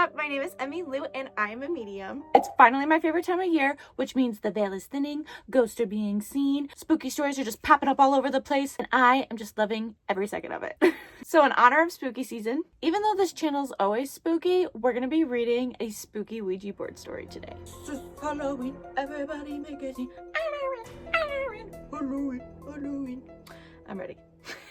up? My name is Emmy Lou and I am a medium. It's finally my favorite time of year, which means the veil is thinning, ghosts are being seen, spooky stories are just popping up all over the place, and I am just loving every second of it. So in honor of spooky season, even though this channel is always spooky, we're going to be reading a spooky Ouija board story today. This is Halloween, everybody make a scene. Halloween, Halloween. I'm ready.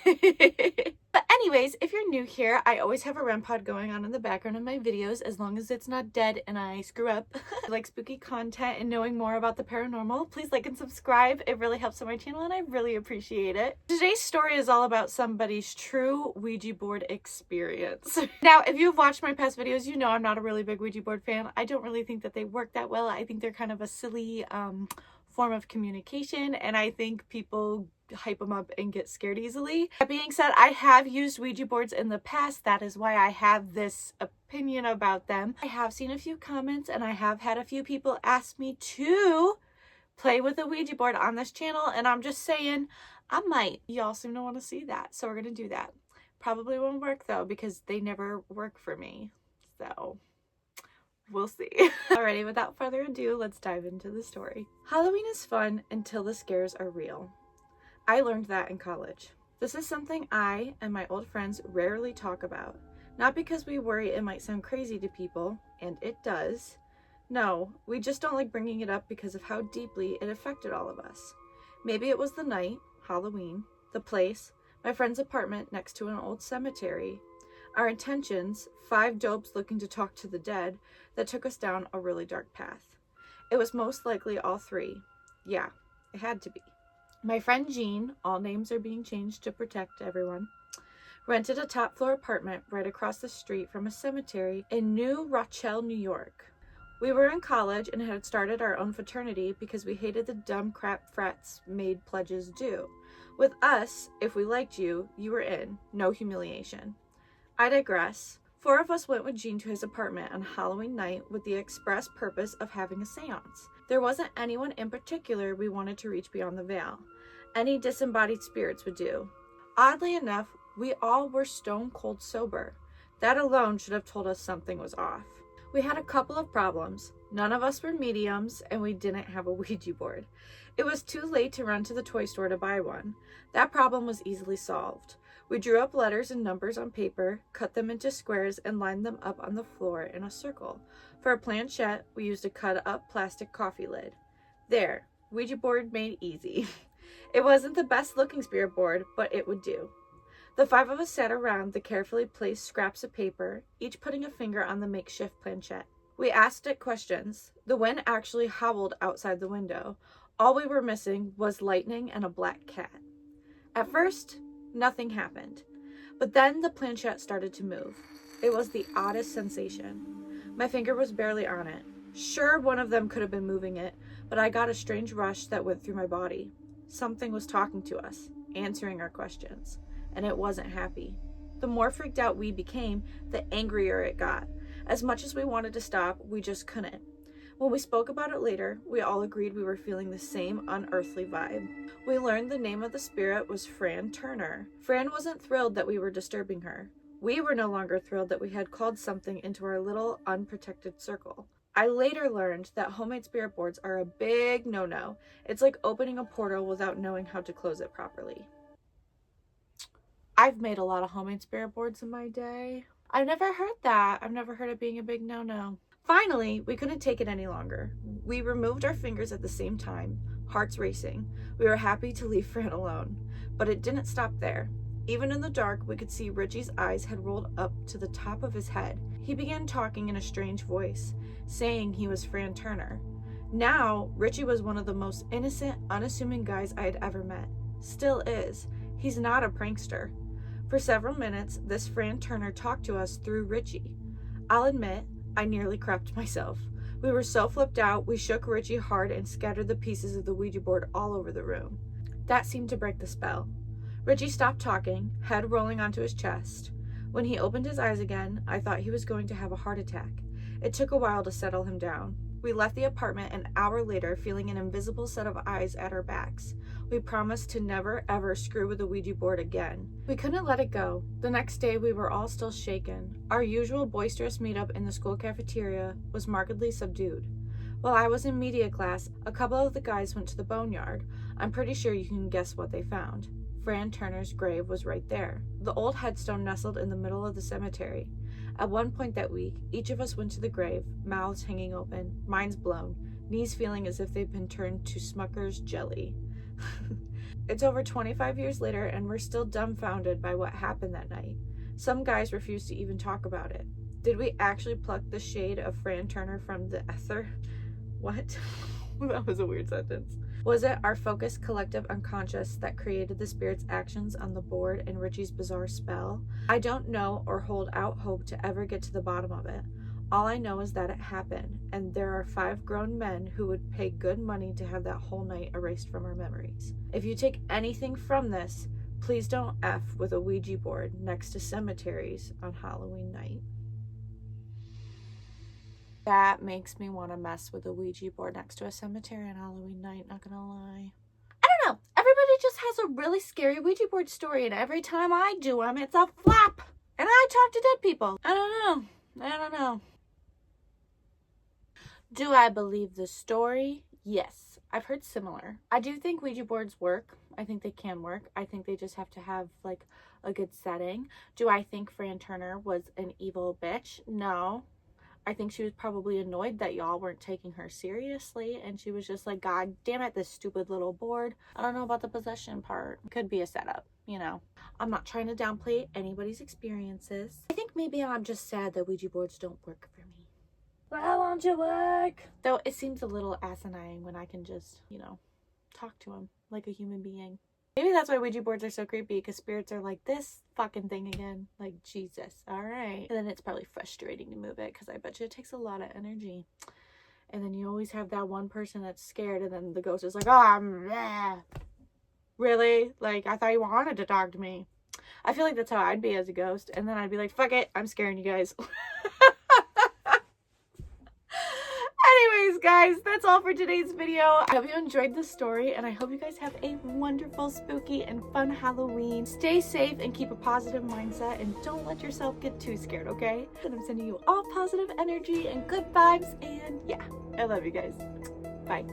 But anyways, if you're new here, I always have a REM pod going on in the background of my videos as long as it's not dead and I screw up. If you like spooky content and knowing more about the paranormal, please like and subscribe. It really helps on my channel and I really appreciate it. Today's story is all about somebody's true Ouija board experience. Now, if you've watched my past videos, you know I'm not a really big Ouija board fan. I don't really think that they work that well. I think they're kind of a silly form of communication, and I think people hype them up and get scared easily. That being said, I have used Ouija boards in the past. That is why I have this opinion about them. I have seen a few comments and I have had a few people ask me to play with a Ouija board on this channel, and I'm just saying I might. Y'all seem to want to see that, so we're gonna do that. Probably won't work though because they never work for me, so we'll see. Alrighty, without further ado, let's dive into the story. Halloween is fun until the scares are real. I learned that in college. This is something I and my old friends rarely talk about. Not because we worry it might sound crazy to people, and it does. No, we just don't like bringing it up because of how deeply it affected all of us. Maybe it was the night, Halloween, the place, my friend's apartment next to an old cemetery, our intentions, 5 dopes looking to talk to the dead, that took us down a really dark path. It was most likely all 3. Yeah, it had to be. My friend Jean, all names are being changed to protect everyone, rented a top floor apartment right across the street from a cemetery in New Rochelle, New York. We were in college and had started our own fraternity because we hated the dumb crap frats made pledges do. With us, if we liked you, you were in, no humiliation. I digress. 4 of us went with Jean to his apartment on Halloween night with the express purpose of having a seance. There wasn't anyone in particular we wanted to reach beyond the veil. Any disembodied spirits would do. Oddly enough, we all were stone cold sober. That alone should have told us something was off. We had a couple of problems. None of us were mediums, and we didn't have a Ouija board. It was too late to run to the toy store to buy one. That problem was easily solved. We drew up letters and numbers on paper, cut them into squares, and lined them up on the floor in a circle. For a planchette, we used a cut-up plastic coffee lid. There, Ouija board made easy. It wasn't the best-looking spirit board, but it would do. The 5 of us sat around the carefully placed scraps of paper, each putting a finger on the makeshift planchette. We asked it questions. The wind actually howled outside the window. All we were missing was lightning and a black cat. At first, nothing happened, but then the planchette started to move. It was the oddest sensation. My finger was barely on it. Sure, one of them could have been moving it, but I got a strange rush that went through my body. Something was talking to us, answering our questions, and it wasn't happy. The more freaked out we became, the angrier it got. As much as we wanted to stop, we just couldn't. When we spoke about it later, we all agreed we were feeling the same unearthly vibe. We learned the name of the spirit was Fran Turner. Fran wasn't thrilled that we were disturbing her. We were no longer thrilled that we had called something into our little unprotected circle. I later learned that homemade spirit boards are a big no-no. It's like opening a portal without knowing how to close it properly. I've made a lot of homemade spirit boards in my day. I've never heard that. I've never heard it being a big no-no. Finally, we couldn't take it any longer. We removed our fingers at the same time, hearts racing. We were happy to leave Fran alone. But it didn't stop there. Even in the dark, we could see Richie's eyes had rolled up to the top of his head. He began talking in a strange voice, saying he was Fran Turner. Now, Richie was one of the most innocent, unassuming guys I had ever met. Still is. He's not a prankster. For several minutes, this Fran Turner talked to us through Richie. I'll admit, I nearly crapped myself. We were so flipped out, we shook Richie hard and scattered the pieces of the Ouija board all over the room. That seemed to break the spell. Richie stopped talking, head rolling onto his chest. When he opened his eyes again, I thought he was going to have a heart attack. It took a while to settle him down. We left the apartment an hour later feeling an invisible set of eyes at our backs. We promised to never ever screw with the Ouija board again. We couldn't let it go. The next day we were all still shaken. Our usual boisterous meetup in the school cafeteria was markedly subdued. While I was in media class, a couple of the guys went to the boneyard. I'm pretty sure you can guess what they found. Fran Turner's grave was right there. The old headstone nestled in the middle of the cemetery. At one point that week, each of us went to the grave, mouths hanging open, minds blown, knees feeling as if they'd been turned to Smucker's jelly. It's over 25 years later and we're still dumbfounded by what happened that night. Some guys refuse to even talk about it. Did we actually pluck the shade of Fran Turner from the ether? What? That was a weird sentence. Was it our focused collective unconscious that created the spirit's actions on the board and Richie's bizarre spell? I don't know or hold out hope to ever get to the bottom of it. All I know is that it happened, and there are 5 grown men who would pay good money to have that whole night erased from our memories. If you take anything from this, please don't F with a Ouija board next to cemeteries on Halloween night. That makes me want to mess with a Ouija board next to a cemetery on Halloween night, not gonna lie. I don't know. Everybody just has a really scary Ouija board story, and every time I do them, it's a flop. And I talk to dead people. I don't know. Do I believe the story? Yes. I've heard similar. I do think Ouija boards work. I think they can work. I think they just have to have, like, a good setting. Do I think Fran Turner was an evil bitch? No. I think she was probably annoyed that y'all weren't taking her seriously, and she was just like, God damn it, this stupid little board. I don't know about the possession part. Could be a setup, you know. I'm not trying to downplay anybody's experiences. I think maybe I'm just sad that Ouija boards don't work for me. Why won't you work? Though it seems a little asinine when I can just, you know, talk to them like a human being. Maybe that's why Ouija boards are so creepy, because spirits are like, this fucking thing again. Like, Jesus, all right. And then it's probably frustrating to move it, because I bet you it takes a lot of energy. And then you always have that one person that's scared, and then the ghost is like, oh, really? Like, I thought you wanted to talk to me. I feel like that's how I'd be as a ghost. And then I'd be like, fuck it, I'm scaring you guys. Anyways, guys, that's all for today's video. I hope you enjoyed the story, and I hope you guys have a wonderful, spooky, and fun Halloween. Stay safe and keep a positive mindset, and don't let yourself get too scared, okay? And I'm sending you all positive energy and good vibes, and yeah, I love you guys. Bye.